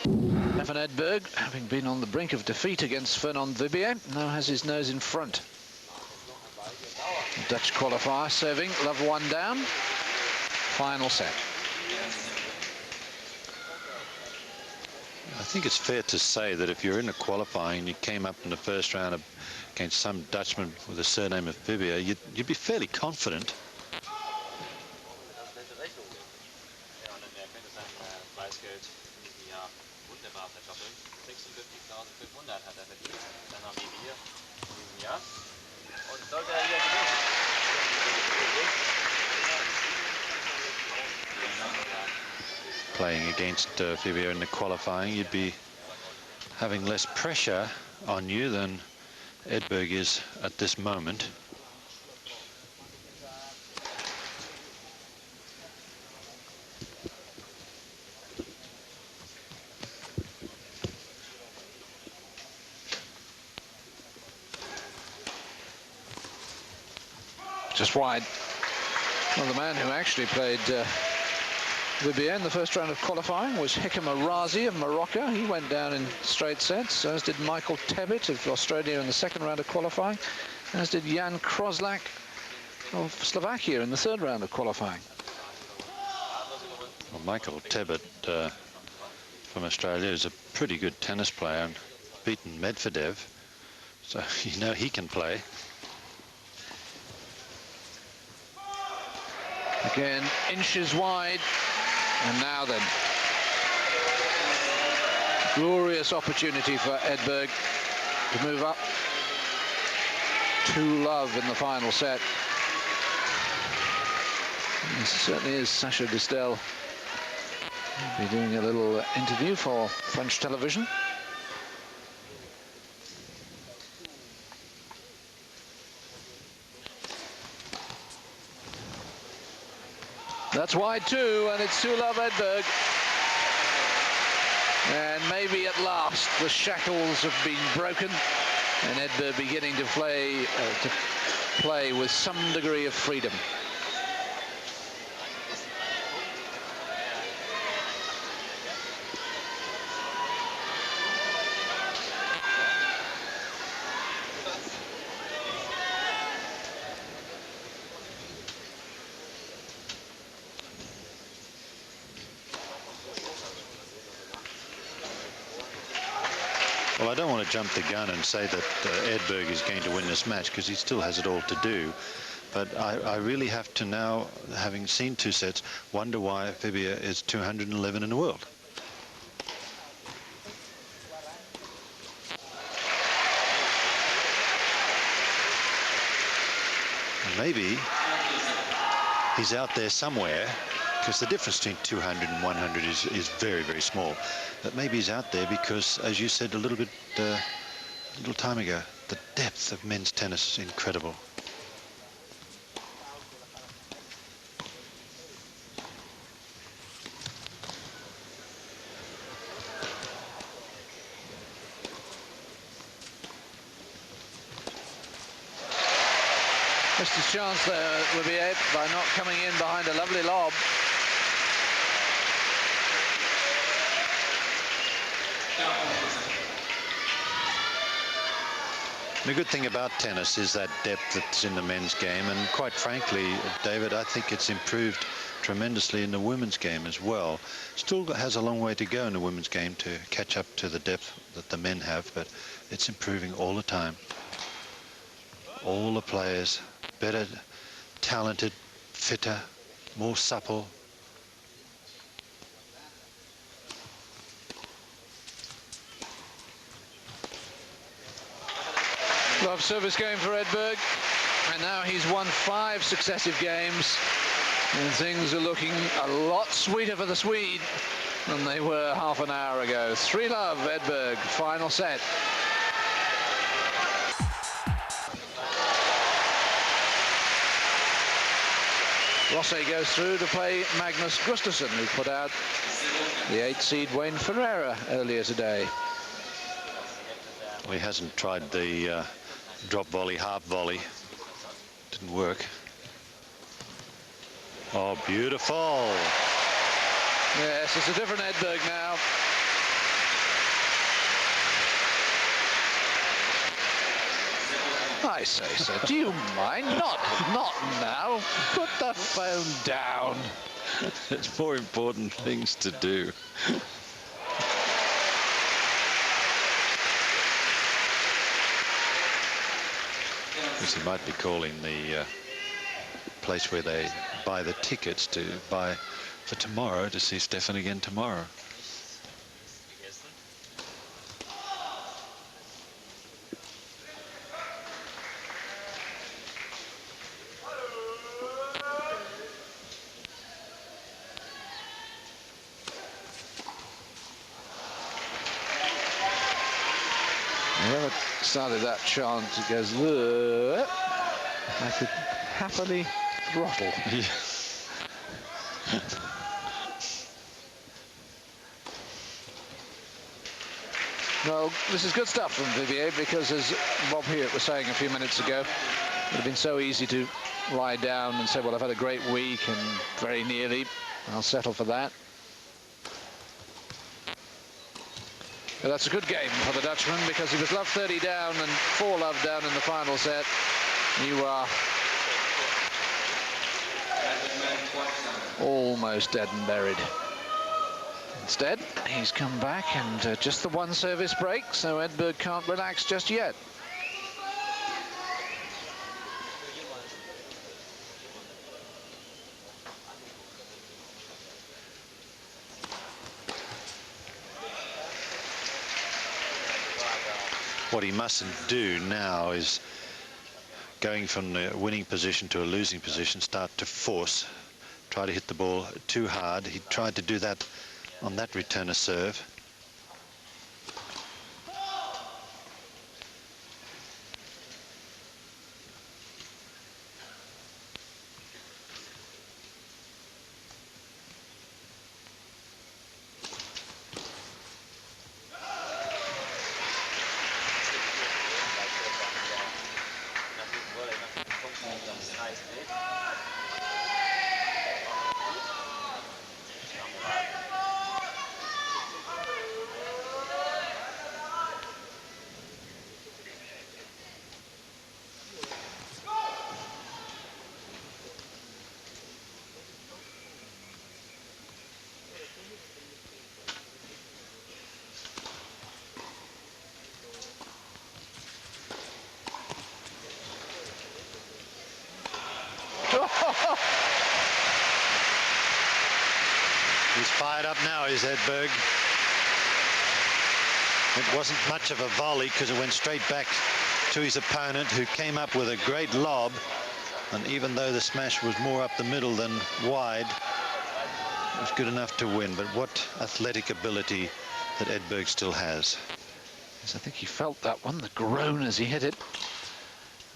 Van Edberg, having been on the brink of defeat against Fernand Wibier, now has his nose in front. Dutch qualifier serving, love one down. Final set. I think it's fair to say that if you're in a qualifying and you came up in the first round against some Dutchman with the surname of Wibier, you'd be fairly confident. Playing against Wibier in the qualifying, you'd be having less pressure on you than Edberg is at this moment. Just wide. Well, the man who actually played Wibier in the first round of qualifying was Hikam Arazi of Morocco. He went down in straight sets, as did Michael Tebbit of Australia in the second round of qualifying, as did Jan Kroslak of Slovakia in the third round of qualifying. Well, Michael Tebbit from Australia is a pretty good tennis player and beaten Medvedev, so you know he can play. Again, inches wide. And now then, glorious opportunity for Edberg to move up 2-love in the final set. This certainly is Sacha Distel. He'll be doing a little interview for French television. That's wide too, and it's 2-love Edberg. And maybe at last the shackles have been broken, and Edberg beginning to play with some degree of freedom. Well, I don't want to jump the gun and say that Edberg is going to win this match, because he still has it all to do. But I really have to now, having seen 2 sets, wonder why Wibier is 211 in the world. Maybe he's out there somewhere, because the difference between 200 and 100 is very, very small. But maybe he's out there because, as you said a little time ago, the depth of men's tennis is incredible. Missed his chance there, Wibier, by not coming in behind a lovely lob. The good thing about tennis is that depth that's in the men's game, and quite frankly, David, I think it's improved tremendously in the women's game as well. Still has a long way to go in the women's game to catch up to the depth that the men have, but it's improving all the time. All the players better, talented, fitter, more supple. Love service game for Edberg, and now he's won 5 successive games, and things are looking a lot sweeter for the Swede than they were half an hour ago. 3-love Edberg, final set. Rossi goes through to play Magnus Gustafsson, who put out the 8-seed Wayne Ferreira earlier today. Well, he hasn't tried the drop volley, half volley. Didn't work. Oh, beautiful. Yes, it's a different Edberg now. I say, sir, do you mind? Not now. Put the phone down. There's more important things to do. Because he might be calling the place where they buy the tickets to buy for tomorrow to see Stefan again tomorrow. Whoever started that chant, it goes, I could happily throttle. Well, this is good stuff from Wibier, because as Bob Hewitt was saying a few minutes ago, it would have been so easy to lie down and say, well, I've had a great week and very nearly I'll settle for that. But that's a good game for the Dutchman, because he was love 30 down and 4 love down in the final set. You are almost dead and buried. Instead, he's come back, and just the one service break, so Edberg can't relax just yet. What he mustn't do now is, going from the winning position to a losing position, start to force, try to hit the ball too hard. He tried to do that on that return of serve. He's fired up now, is Edberg. It wasn't much of a volley, because it went straight back to his opponent, who came up with a great lob. And even though the smash was more up the middle than wide, it was good enough to win. But what athletic ability that Edberg still has. Yes, I think he felt that one, the groan as he hit it.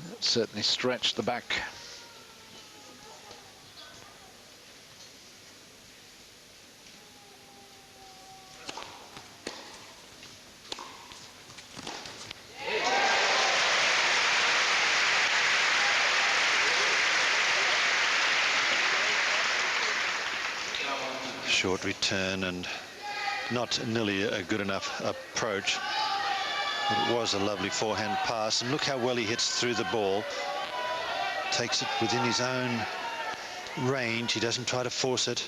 That certainly stretched the back. Short return and not nearly a good enough approach. But it was a lovely forehand pass, and look how well he hits through the ball. Takes it within his own range. He doesn't try to force it.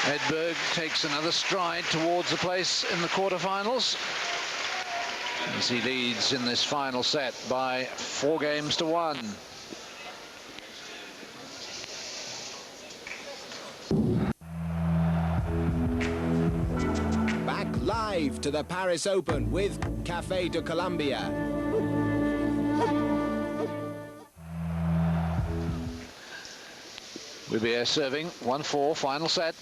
Edberg takes another stride towards a place in the quarterfinals, as he leads in this final set by 4 games to 1. Back live to the Paris Open with Café de Colombia. Wibier serving 1-4, final set.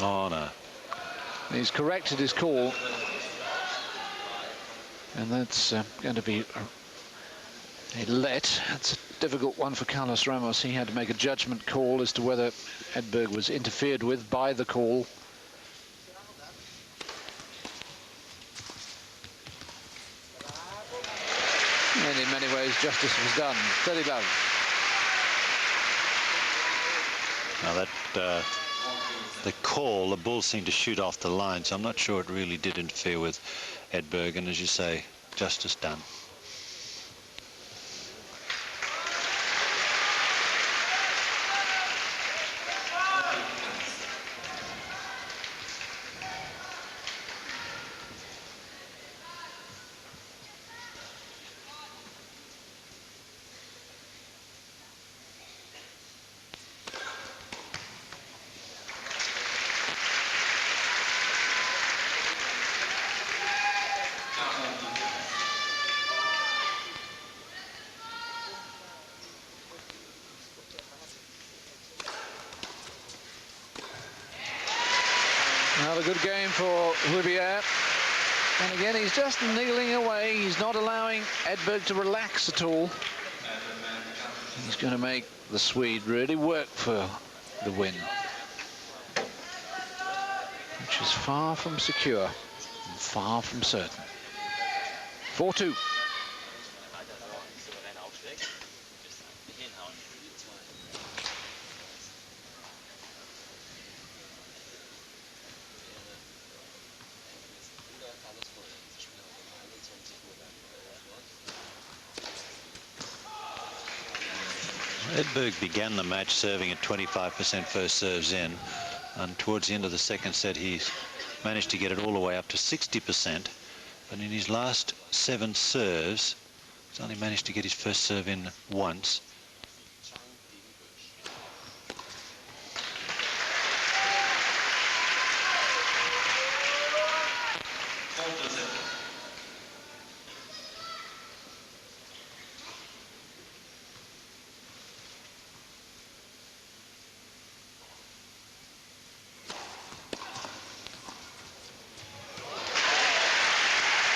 Oh, no. He's corrected his call. And that's going to be a let. That's a difficult one for Carlos Ramos. He had to make a judgment call as to whether Edberg was interfered with by the call. And in many ways, justice was done. 30 love. Now that the call, the ball seemed to shoot off the line, so I'm not sure it really did interfere with Edberg, and as you say, justice done. Another good game for wibier. And again, he's just niggling away. He's not allowing Edberg to relax at all. He's going to make the Swede really work for the win, which is far from secure and far from certain. 4-2. Edberg began the match serving at 25% first serves in, and towards the end of the second set he's managed to get it all the way up to 60%, but in his last 7 serves he's only managed to get his first serve in once.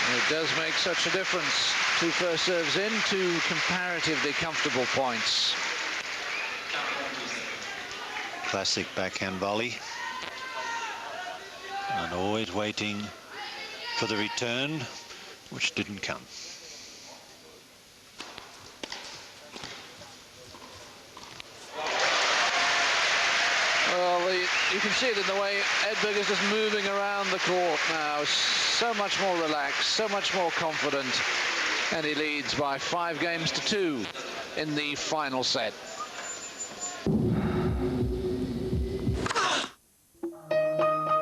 It does make such a difference. 2 first serves in, 2 comparatively comfortable points. Classic backhand volley. And always waiting for the return, which didn't come. Well, you can see it in the way Edberg is just moving around the court now. So much more relaxed, so much more confident. And he leads by 5 games to 2 in the final set.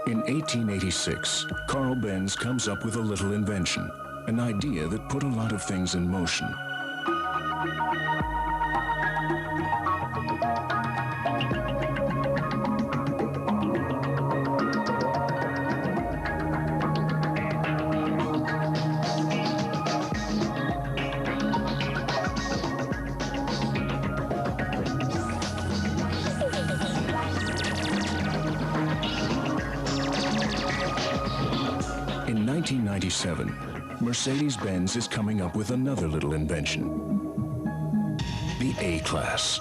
In 1886, Carl Benz comes up with a little invention, an idea that put a lot of things in motion. In 1997, Mercedes-Benz is coming up with another little invention, the A-Class.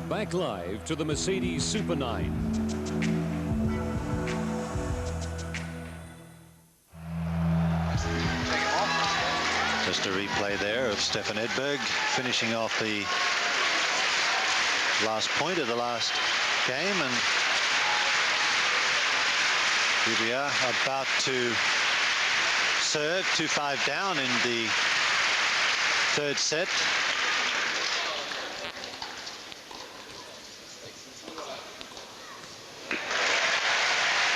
Back live to the Mercedes Super 9. Just a replay there of Stefan Edberg finishing off the last point of the last game, and wibier about to serve 2-5 down in the 3rd set.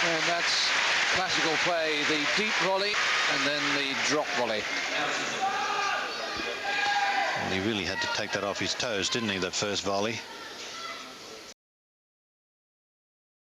And that's classical play, the deep volley and then the drop volley. Well, he really had to take that off his toes, didn't he, that first volley?